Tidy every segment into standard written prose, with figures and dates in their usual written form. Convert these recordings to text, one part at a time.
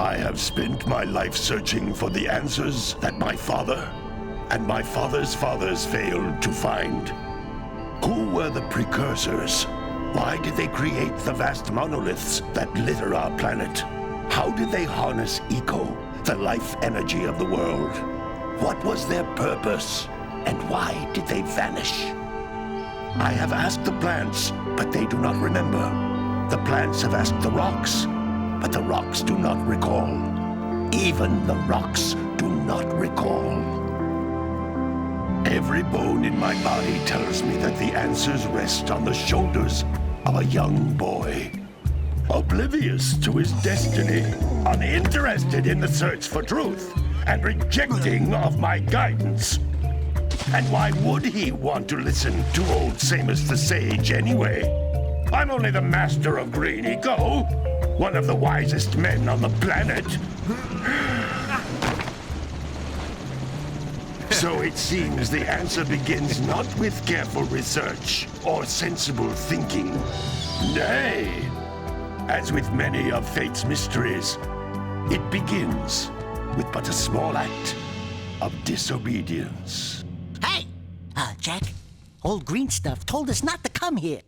I have spent my life searching for the answers that my father and my father's fathers failed to find. Who were the precursors? Why did they create the vast monoliths that litter our planet? How did they harness eco, the life energy of the world? What was their purpose? And why did they vanish? I have asked the plants, but they do not remember. The plants have asked the rocks, but the rocks do not recall. Even the rocks do not recall. Every bone in my body tells me that the answers rest on the shoulders of a young boy. Oblivious to his destiny, uninterested in the search for truth, and rejecting of my guidance. And why would he want to listen to old Samus the Sage anyway? I'm only the master of green eco, one of the wisest men on the planet. So it seems the answer begins not with careful research or sensible thinking. Nay, as with many of fate's mysteries, it begins with but a small act of disobedience. Hey! Jak, old green stuff told us not to come here.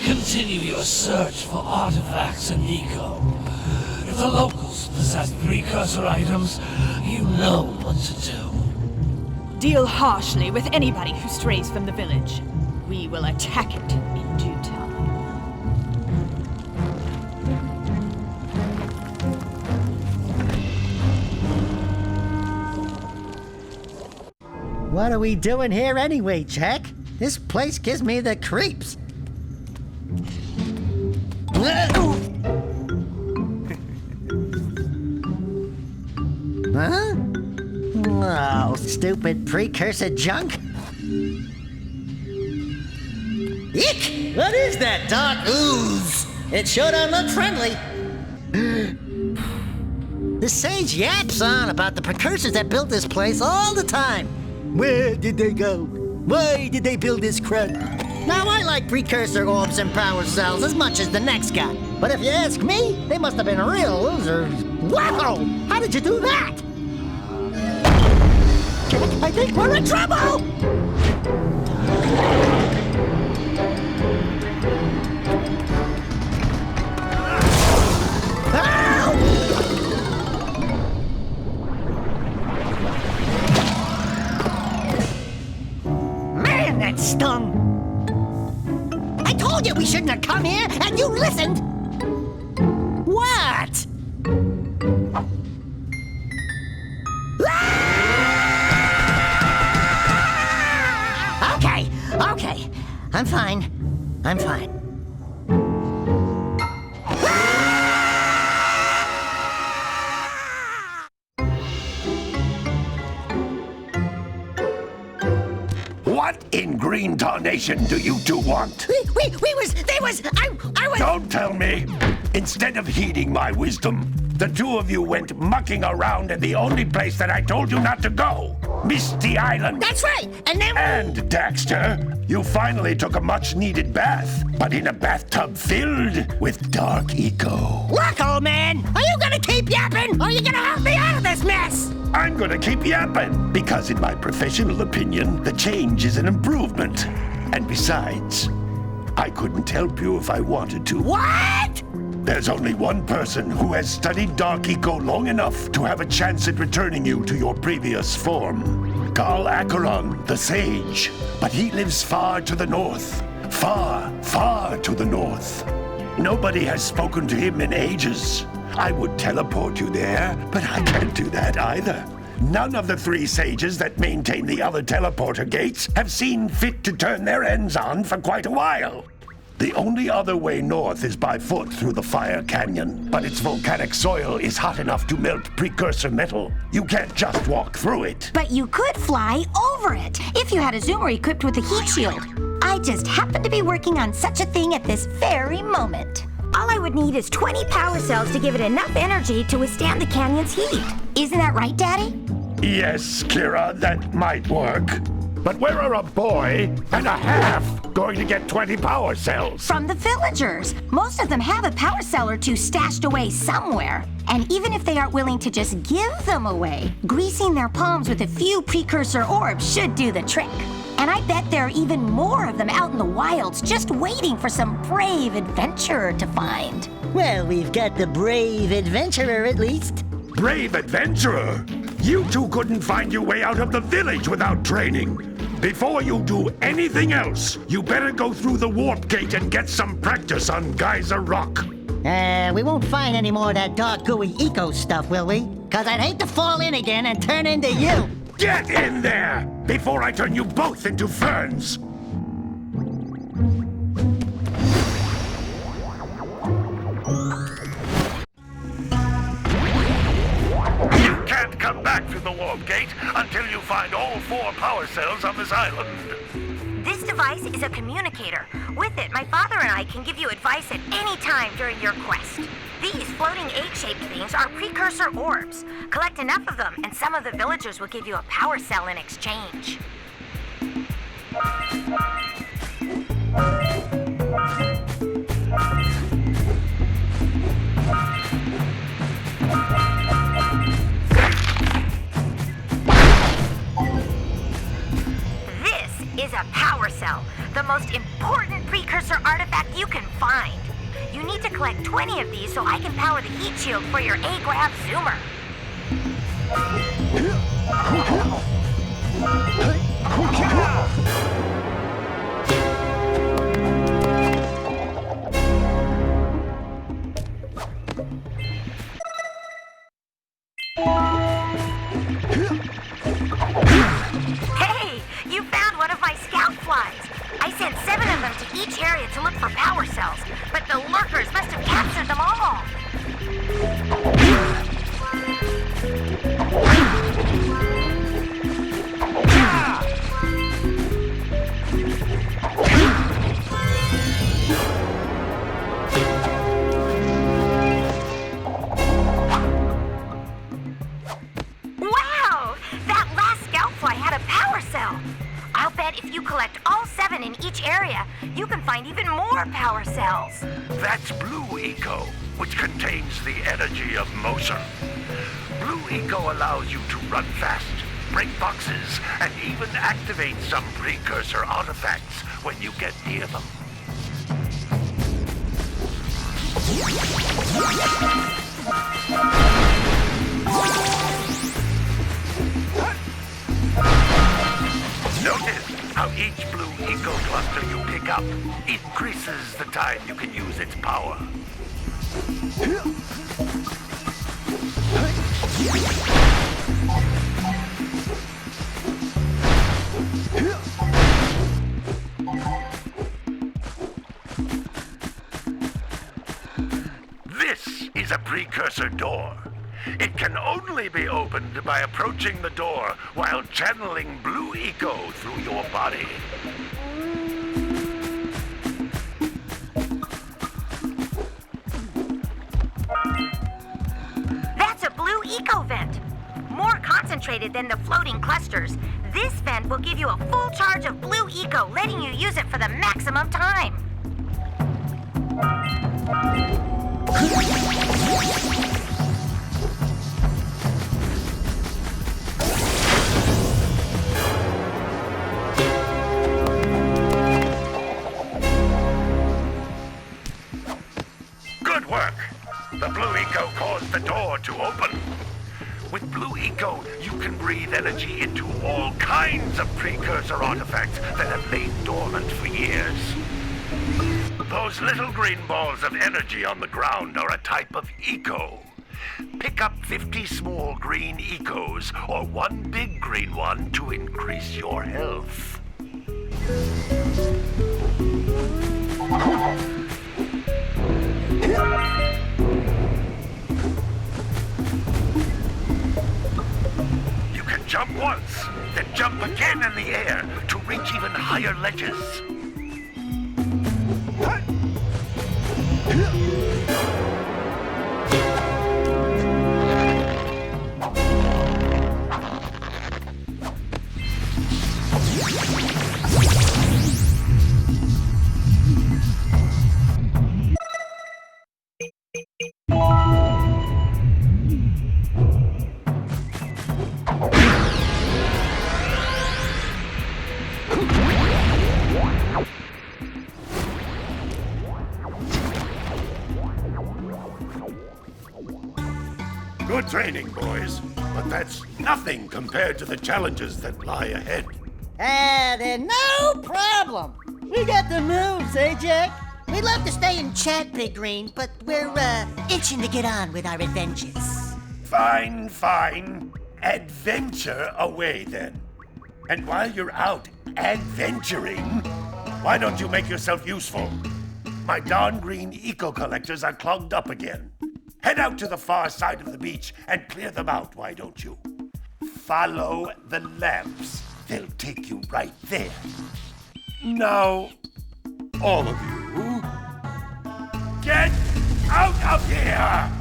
Continue your search for artifacts and eco. If the locals possess precursor items, you know what to do. Deal harshly with anybody who strays from the village. We will attack it in due time. What are we doing here anyway, Jak? This place gives me the creeps. Huh? Oh, stupid precursor junk. Eek! What is that dark ooze? It sure don't look friendly. The sage yaps on about the precursors that built this place all the time. Where did they go? Why did they build this crud? Now, I like precursor orbs and power cells as much as the next guy. But if you ask me, they must have been real losers. Wow! How did you do that? Jak, I think we're in trouble! Man, that stung! I told you we shouldn't have come here, and you listened! What? Okay. I'm fine. What in green tarnation do you two want? I was... Don't tell me! Instead of heeding my wisdom, the two of you went mucking around in the only place that I told you not to go! Misty Island! That's right! And then... And, Daxter, you finally took a much-needed bath, but in a bathtub filled with dark eco. Look, old man! Are you gonna keep yapping, or are you gonna help me out of this mess? I'm gonna keep yapping, because in my professional opinion, the change is an improvement. And besides, I couldn't help you if I wanted to. What? There's only one person who has studied dark eco long enough to have a chance at returning you to your previous form. Carl Acheron, the Sage. But he lives far to the north. Far, far to the north. Nobody has spoken to him in ages. I would teleport you there, but I can't do that either. None of the three sages that maintain the other teleporter gates have seen fit to turn their ends on for quite a while. The only other way north is by foot through the Fire Canyon, but its volcanic soil is hot enough to melt precursor metal. You can't just walk through it. But you could fly over it if you had a zoomer equipped with a heat shield. I just happen to be working on such a thing at this very moment. All I would need is 20 power cells to give it enough energy to withstand the canyon's heat. Isn't that right, Daddy? Yes, Kira, that might work. But where are a boy and a half going to get 20 power cells? From the villagers. Most of them have a power cell or two stashed away somewhere. And even if they aren't willing to just give them away, greasing their palms with a few precursor orbs should do the trick. And I bet there are even more of them out in the wilds just waiting for some brave adventurer to find. Well, we've got the brave adventurer at least. Brave adventurer? You two couldn't find your way out of the village without training. Before you do anything else, you better go through the warp gate and get some practice on Geyser Rock. We won't find any more of that dark gooey eco stuff, will we? 'Cause I'd hate to fall in again and turn into you. Get in there before I turn you both into ferns. You can't come back through the warp gate until you find all 4 power cells on this island. This device is a communicator. With it, my father and I can give you advice at any time during your quest. These floating egg-shaped things are precursor orbs. Collect enough of them, and some of the villagers will give you a power cell in exchange. This is a power cell, the most important precursor artifact you can find. You need to collect 20 of these so I can power the heat shield for your A-Grab zoomer. Hey, you found one of my scout flies. I sent 7 of them to each area to look for power cells, but the lurkers must have captured them all. Wow! That last scout fly had a power cell. I'll bet if you collect all 7 in each area, you can find even more power cells. That's Blue Eco, which contains the energy of motion. Blue Eco allows you to run fast, break boxes, and even activate some precursor artifacts when you get near them. Notice how each Blue Eco cluster you pick up increases the time you can use its power. This is a precursor door. It can only be opened by approaching the door while channeling Blue Eco through your body. That's a Blue Eco vent. More concentrated than the floating clusters, this vent will give you a full charge of Blue Eco, letting you use it for the maximum time. Good work! The Blue Eco caused the door to open. With Blue Eco, you can breathe energy into all kinds of precursor artifacts that have lain dormant for years. Those little green balls of energy on the ground are a type of eco. Pick up 50 small green ecos or 1 big green one to increase your health. You can jump once, then jump again in the air to reach even higher ledges. Good training, boys, but that's nothing compared to the challenges that lie ahead. Then no problem. We got the moves, eh, Jack? We'd love to stay and chat, Big Green, but we're, itching to get on with our adventures. Fine, fine. Adventure away, then. And while you're out adventuring, why don't you make yourself useful? My darn green eco-collectors are clogged up again. Head out to the far side of the beach and clear them out, why don't you? Follow the lamps. They'll take you right there. Now, all of you, get out of here!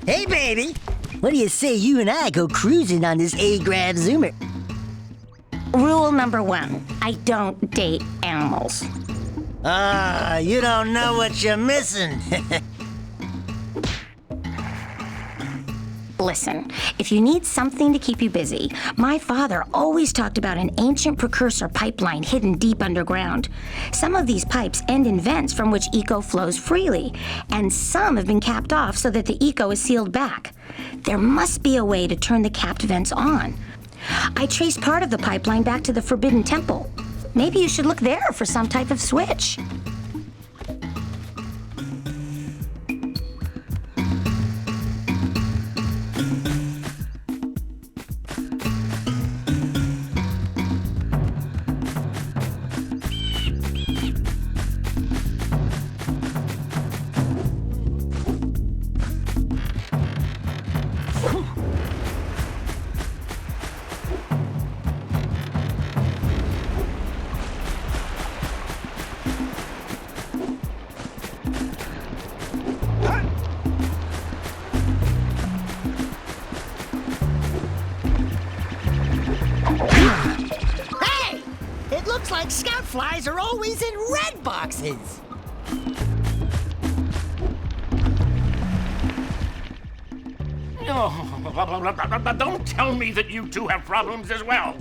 Hey, baby. What do you say you and I go cruising on this A-Grav Zoomer? Rule number 1, I don't date animals. You don't know what you're missing. Listen, if you need something to keep you busy, my father always talked about an ancient precursor pipeline hidden deep underground. Some of these pipes end in vents from which eco flows freely, and some have been capped off so that the eco is sealed back. There must be a way to turn the capped vents on. I traced part of the pipeline back to the Forbidden Temple. Maybe you should look there for some type of switch. Looks like scout flies are always in red boxes. Don't tell me that you two have problems as well.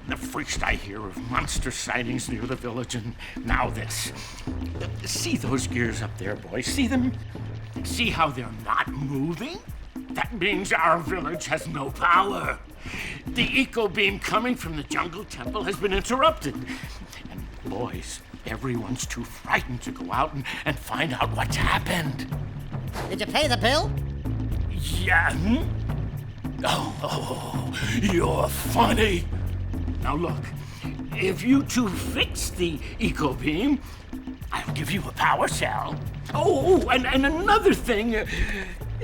The first I hear of monster sightings near the village, and now this. See those gears up there, boys? See them? See how they're not moving? That means our village has no power. The eco beam coming from the jungle temple has been interrupted. And boys, everyone's too frightened to go out and find out what's happened. Did you pay the bill? Yeah. Oh, you're funny. Now look, if you two fix the eco beam, I'll give you a power cell. Oh, and another thing.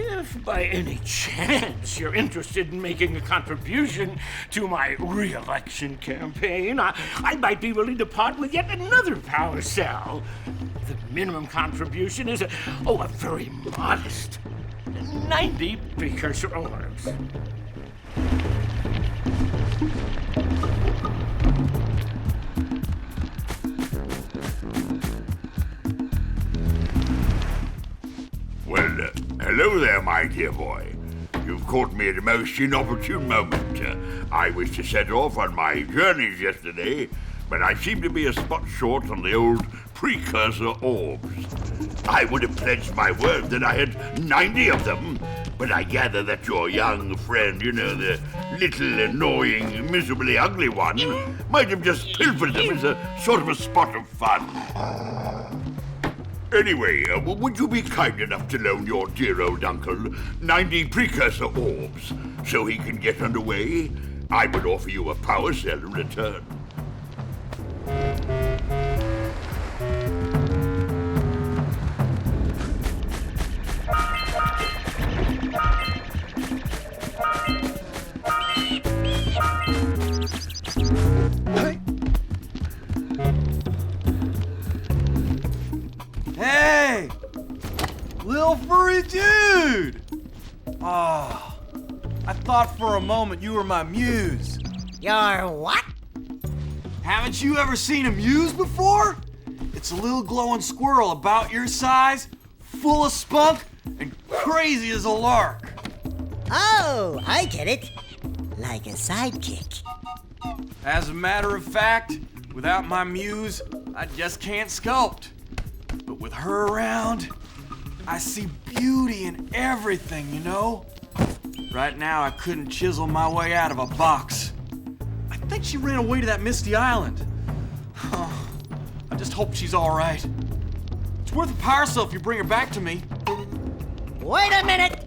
If by any chance you're interested in making a contribution to my re-election campaign, I might be willing to part with yet another power cell. The minimum contribution is a very modest 90 precursor orbs. Well, hello there, my dear boy. You've caught me at a most inopportune moment. I was to set off on my journeys yesterday, but I seem to be a spot short on the old precursor orbs. I would have pledged my word that I had 90 of them, but I gather that your young friend, the little annoying, miserably ugly one, might have just pilfered them as a sort of a spot of fun. Anyway, would you be kind enough to loan your dear old uncle 90 precursor orbs so he can get underway? I would offer you a power cell in return. Little furry dude! Ah, I thought for a moment you were my muse. Your what? Haven't you ever seen a muse before? It's a little glowing squirrel about your size, full of spunk, and crazy as a lark. Oh, I get it. Like a sidekick. As a matter of fact, without my muse, I just can't sculpt. But with her around, I see beauty in everything, you know? Right now, I couldn't chisel my way out of a box. I think she ran away to that misty island. I just hope she's all right. It's worth a power cell if you bring her back to me. Wait a minute!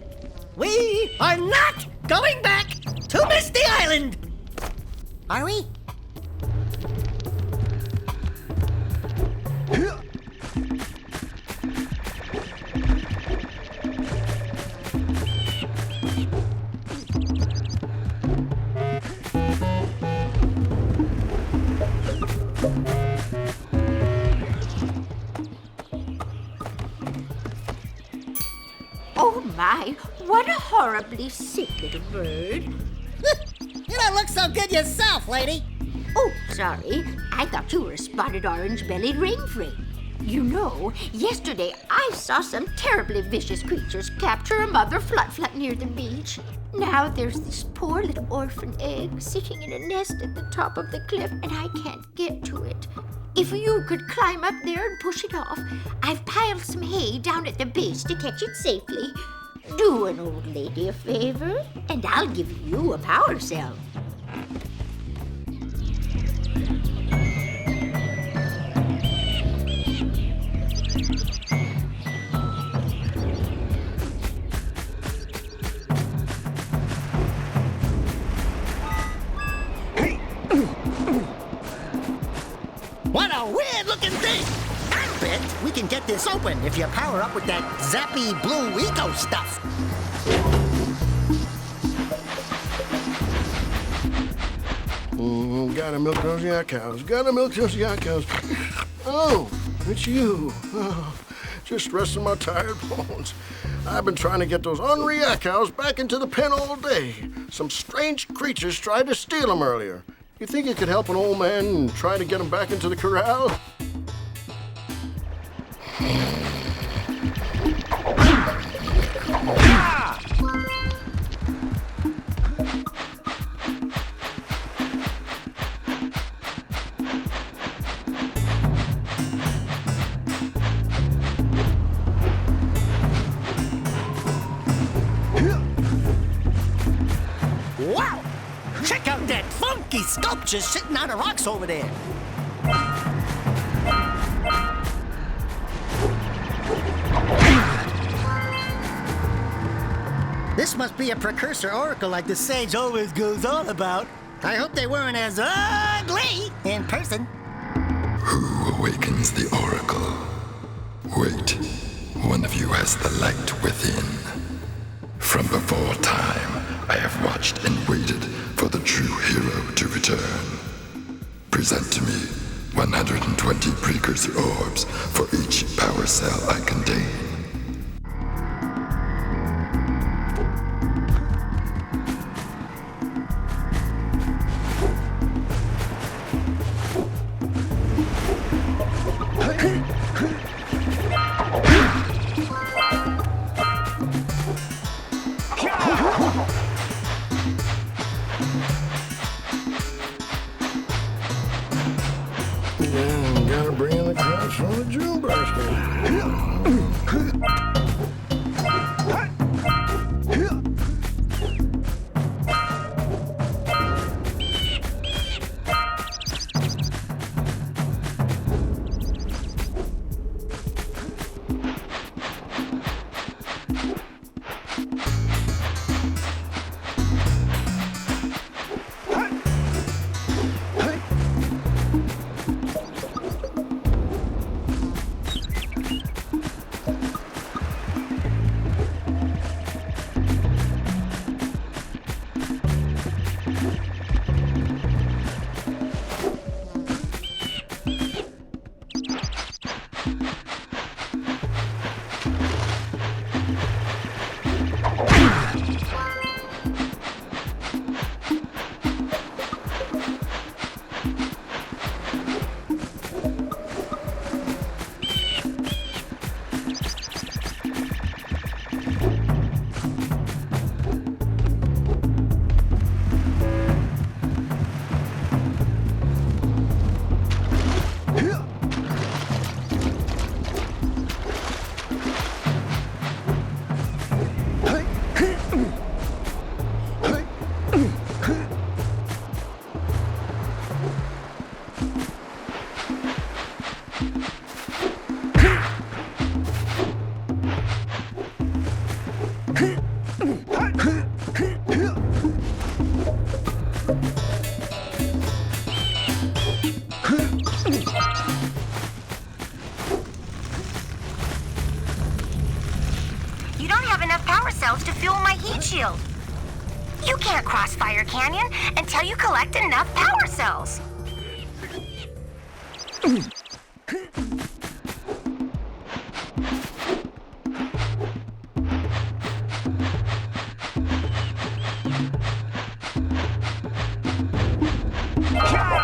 We are not going back to Misty Island! Are we? Oh my, what a horribly sick little bird. You don't look so good yourself, lady. Oh, sorry. I thought you were a spotted orange-bellied rainfrey. You know, yesterday I saw some terribly vicious creatures capture a mother flut-flut near the beach. Now there's this poor little orphan egg sitting in a nest at the top of the cliff, and I can't get to it. If you could climb up there and push it off, I've piled some hay down at the base to catch it safely. Do an old lady a favor, and I'll give you a power cell. What a weird-looking thing! I bet we can get this open if you power up with that zappy blue eco stuff. Gotta milk those yak cows. Gotta milk those yak cows. Oh, it's you. Oh, just resting my tired bones. I've been trying to get those ornery yak cows back into the pen all day. Some strange creatures tried to steal them earlier. You think you could help an old man and try to get him back into the corral? Wow! Check out that funky sculpture sitting on the rocks over there. This must be a precursor oracle like the sage always goes on about. I hope they weren't as ugly in person. Who awakens the oracle? Wait, one of you has the light within. From before time, I have watched and waited for the true hero to return. Present to me 120 precursor orbs for each power cell I contain. Yeah, gotta bring in the crowds from the June basket. cells to fuel my heat shield. You can't cross Fire Canyon until you collect enough power cells.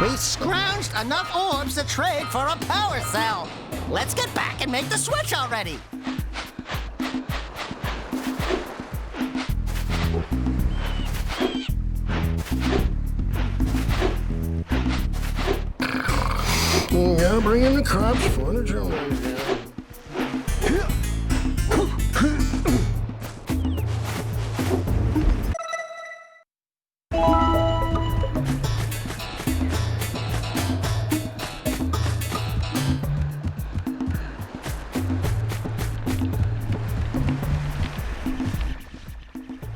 We scrounged enough orbs to trade for a power cell. Let's get back and make the switch already. Yeah, bring in the crops for the jungle.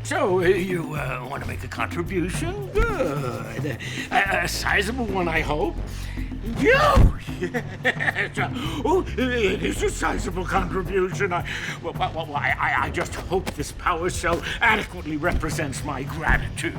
So, you want to make a contribution? Good. A sizable one, I hope. Yes. Oh, it is a sizable contribution. I just hope this power cell adequately represents my gratitude.